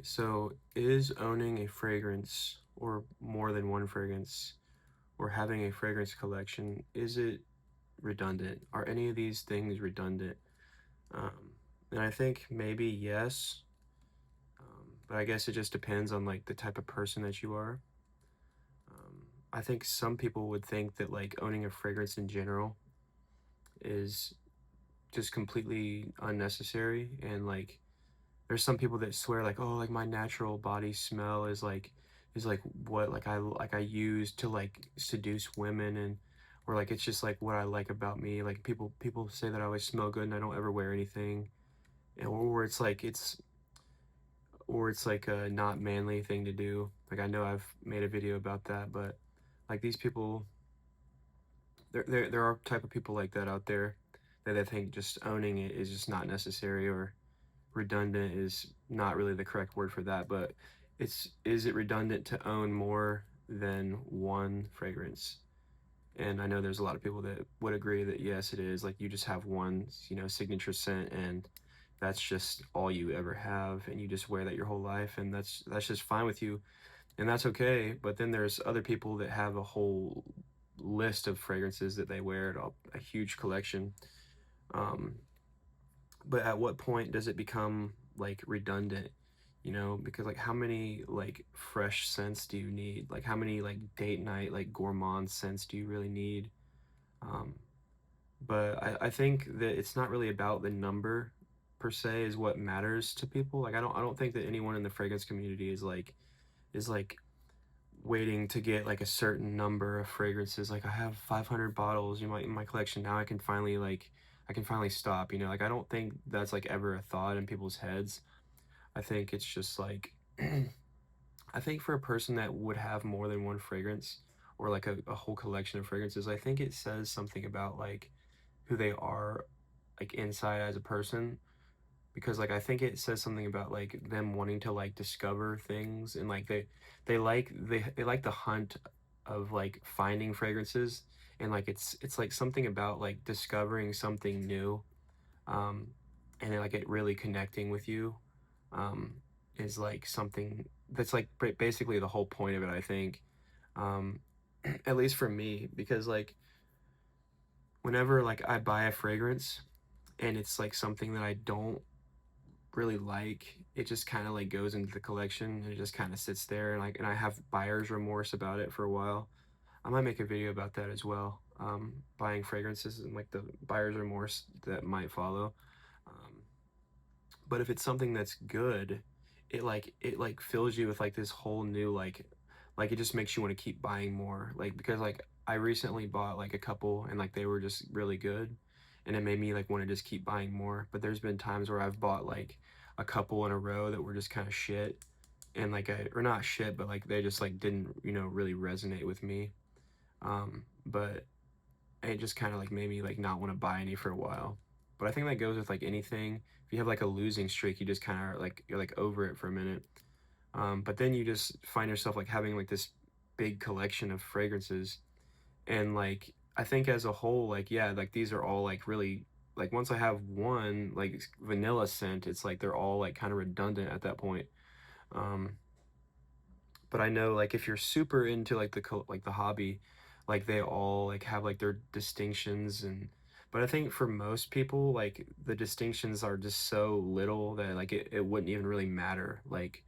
So is owning a fragrance or more than one fragrance or having a fragrance collection, is it redundant? Are any of these things redundant? Um, and I think maybe yes, but I guess it just depends on like the type of person that you are. I think some people would think that like owning a fragrance in general is just completely unnecessary, and like there's some people that swear like, oh, like my natural body smell is like what like I use to like seduce women, and or like it's just like what I like about me. Like people say that I always smell good and I don't ever wear anything. Or it's like a not manly thing to do. Like I know I've made a video about that, but like these people, there are type of people like that out there that I think just owning it is just not necessary, or redundant is not really the correct word for that, but is it redundant to own more than one fragrance? And I know there's a lot of people that would agree that yes, it is. Like you just have one, signature scent, and that's just all you ever have, and you just wear that your whole life, and that's just fine with you, and that's okay. But then there's other people that have a whole list of fragrances that they wear, a huge collection. Um, but at what point does it become like redundant? Because like how many like fresh scents do you need? Like how many like date night like gourmand scents do you really need? Um, but I think that it's not really about the number per se is what matters to people. Like I don't think that anyone in the fragrance community is like waiting to get like a certain number of fragrances. Like I have 500 bottles in my collection now. I can finally stop. Like I don't think that's like ever a thought in people's heads. I think it's just like I think for a person that would have more than one fragrance or like a whole collection of fragrances, I think it says something about like who they are like inside as a person, because like I think it says something about like them wanting to like discover things, and like they like the hunt of like finding fragrances, and like it's like something about like discovering something new, um and then, like it really connecting with you, um is like something that's like basically the whole point of it, I think. um at least for me, because like whenever like I buy a fragrance and it's like something that I don't really like, it just kind of like goes into the collection and it just kind of sits there, and I have buyer's remorse about it for a while. I might make a video about that as well. Buying fragrances and like the buyer's remorse that might follow. Um, but if it's something that's good, it like fills you with like this whole new like it just makes you want to keep buying more. Like because like I recently bought like a couple and like they were just really good, and it made me like want to just keep buying more. But there's been times where I've bought like a couple in a row that were just kind of shit, and like I or not shit, but like they just like didn't really resonate with me. But it just kind of like made me like not want to buy any for a while. But I think that goes with like anything. If you have like a losing streak, you just kind of like you're like over it for a minute. But then you just find yourself like having like this big collection of fragrances, and like I think as a whole, like yeah, like these are all like really like once I have one like vanilla scent, it's like they're all like kind of redundant at that point. Um, but I know like if you're super into like like the hobby, like they all like have like their distinctions, and but I think for most people like the distinctions are just so little that like it wouldn't even really matter. Like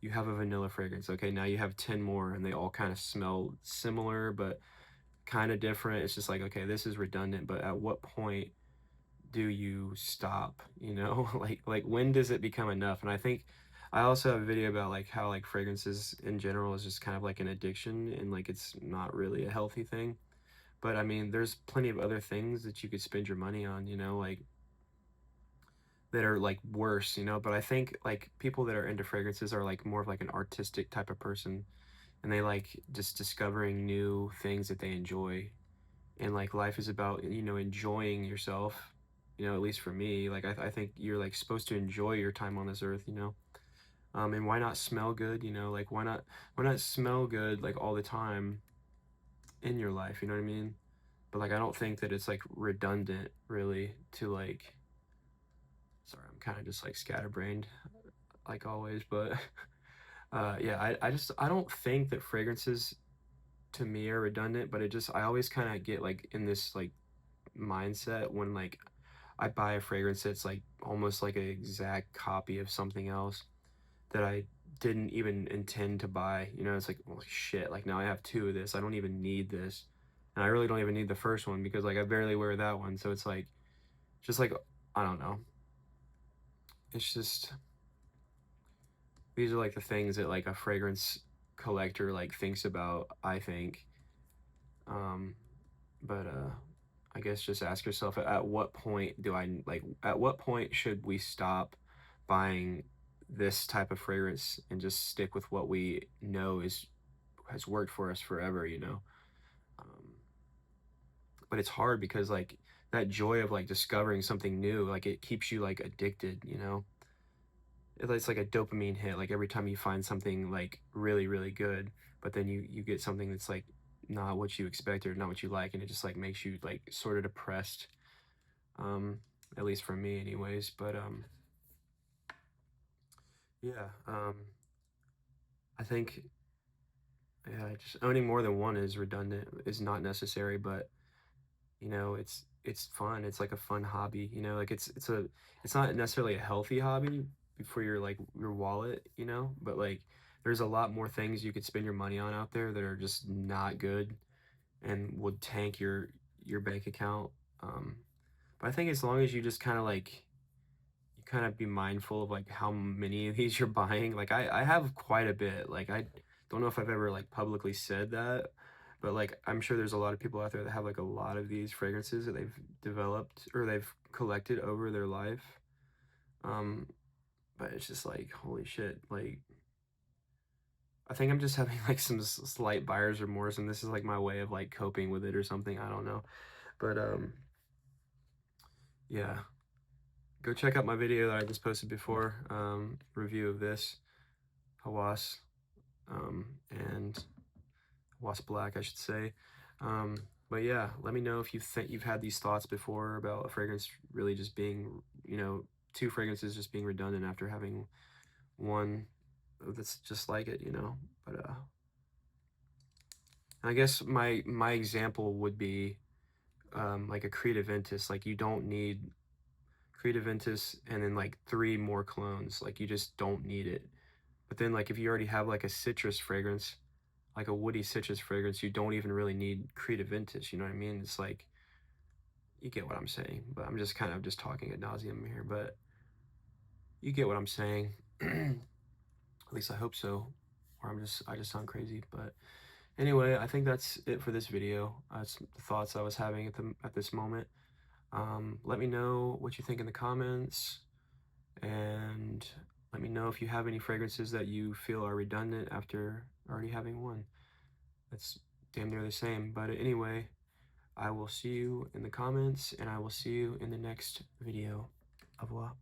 you have a vanilla fragrance, okay, now you have 10 more and they all kind of smell similar but kind of different. It's just like, okay, this is redundant, but at what point do you stop, like when does it become enough? And I think I also have a video about like how like fragrances in general is just kind of like an addiction, and like it's not really a healthy thing. But I mean there's plenty of other things that you could spend your money on, like that are like worse, but I think like people that are into fragrances are like more of like an artistic type of person, and they like just discovering new things that they enjoy. And like life is about enjoying yourself, at least for me. Like I think you're like supposed to enjoy your time on this earth. And why not smell good? Like why not smell good like all the time in your life, you know what I mean? But like I don't think that it's like redundant really to like, sorry, I'm kind of just like scatterbrained. like always, but yeah, I don't think that fragrances to me are redundant, but I always kind of get like in this like mindset when like I buy a fragrance that's like almost like an exact copy of something else that I didn't even intend to buy. You know, it's like, well, shit, like now I have two of this. I don't even need this. And I really don't even need the first one because like I barely wear that one. So it's like, just like, I don't know. It's just, these are like the things that like a fragrance collector like thinks about, I think. Um, but I guess just ask yourself at what point do I like at what point should we stop buying this type of fragrance and just stick with what we know is has worked for us forever, you know? Um, but it's hard because like that joy of like discovering something new, like it keeps you like addicted, you know? It's like a dopamine hit, like every time you find something like really, really good, but then you get something that's like not what you expected or not what you like, and it just like makes you like sort of depressed. um, at least for me anyways. But yeah, I think yeah, just owning more than one is redundant, is not necessary, but you know, it's fun. It's like a fun hobby, you know, like it's not necessarily a healthy hobby for your like your wallet, you know, but like there's a lot more things you could spend your money on out there that are just not good and would tank your bank account. Um, but I think as long as you just kind of like you kind of be mindful of like how many of these you're buying. Like I have quite a bit. Like I don't know if I've ever like publicly said that, but like I'm sure there's a lot of people out there that have like a lot of these fragrances that they've developed or they've collected over their life. Um, but it's just like holy shit. Like I think I'm just having like some slight buyer's remorse, and this is like my way of like coping with it or something. I don't know, but yeah. Go check out my video that I just posted before, review of this Hawas, and Hawas Black, I should say. Um, but yeah, let me know if you think you've had these thoughts before about a fragrance really just being, you know, two fragrances just being redundant after having one that's just like it, you know. But I guess my example would be like a Creative Ventus. Like you don't need Creative Ventus and then like three more clones. Like you just don't need it. But then like if you already have like a citrus fragrance, like a woody citrus fragrance, you don't even really need Creative Ventus, you know what I mean? It's like you get what I'm saying, but I'm just kind of just talking ad nauseum here, but you get what I'm saying. At least I hope so. Or I just sound crazy. But anyway, I think that's it for this video. That's the thoughts I was having at this moment. Let me know what you think in the comments, and let me know if you have any fragrances that you feel are redundant after already having one. That's damn near the same. But anyway, I will see you in the comments, and I will see you in the next video. Au revoir.